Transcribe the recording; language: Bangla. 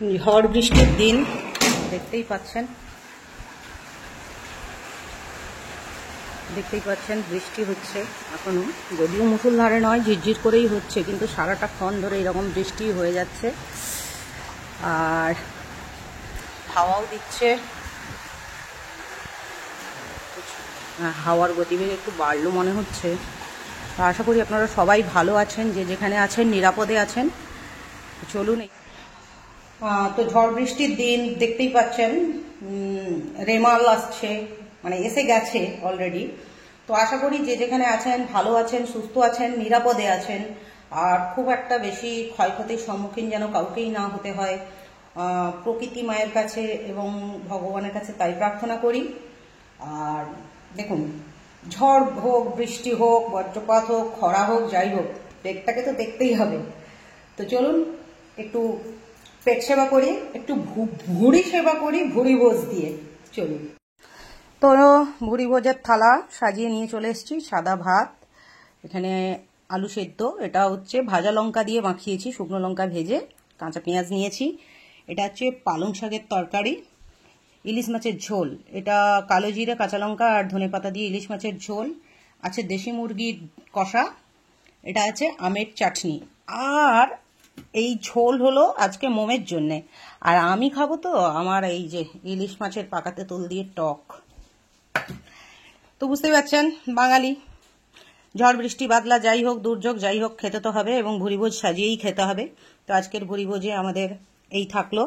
ঝড় বৃষ্টির দিন দেখতেই পাচ্ছেন বৃষ্টি হচ্ছে এখনো, যদিও মুষলধারে নয়, ঝিরঝির করেই হচ্ছে, কিন্তু সারাটাক্ষণ ধরে এরকম বৃষ্টি হয়ে যাচ্ছে আর হাওয়াও দিচ্ছে। হাওয়ার গতিবেগ একটু বাড়লো মনে হচ্ছে। তো আশা করি আপনারা সবাই ভালো আছেন, যে যেখানে আছেন নিরাপদে আছেন। চলুন, তো ঝড় বৃষ্টির দিন দেখতেই পাচ্ছেন, রেমাল আসছে, মানে এসে গেছে অলরেডি। তো আশা করি যে যেখানে আছেন ভালো আছেন, সুস্থ আছেন, নিরাপদে আছেন, আর খুব একটা বেশি ক্ষয়ক্ষতির সম্মুখীন যেন কাউকেই না হতে হয়। প্রকৃতি মায়ের কাছে এবং ভগবানের কাছে তাই প্রার্থনা করি। আর দেখুন, ঝড় হোক, বৃষ্টি হোক, বজ্রপাত হোক, খরা হোক, যাই হোক, পেটটাকে তো দেখতেই হবে। তো চলুন একটু পেট সেবা করি, একটু ভুঁড়ি সেবা করি ভুঁড়ি ভোজ দিয়ে। চলুন। তো ভুঁড়ি ভোজের থালা সাজিয়ে নিয়ে চলে এসেছি। সাদা ভাত, এখানে আলু সেদ্ধ, এটা হচ্ছে ভাজা লঙ্কা দিয়ে মাখিয়েছি, শুকনো লঙ্কা ভেজে, কাঁচা পেঁয়াজ নিয়েছি। এটা হচ্ছে পালং শাকের তরকারি, ইলিশ মাছের ঝোল, এটা কালো জিরে, কাঁচা লঙ্কা আর ধনেপাতা দিয়ে ইলিশ মাছের ঝোল আছে, দেশি মুরগির কষা, এটা আছে আমের চাটনি। আর এই ঝোল হলো আজকে মোমের জন্যে, আর আমি খাবো তো আমার এই যে ইলিশ মাছের পাকাতে তোল দিয়ে টক। তো বুঝতেই পারছেন, বাঙালি, ঝড় বৃষ্টি বাদলা যাই হোক, দুর্যোগ যাই হোক, খেতে তো হবে এবং ভুরিভোজ সাজিয়েই খেতে হবে। তো আজকের ভুরিভোজে আমাদের এই থাকলো।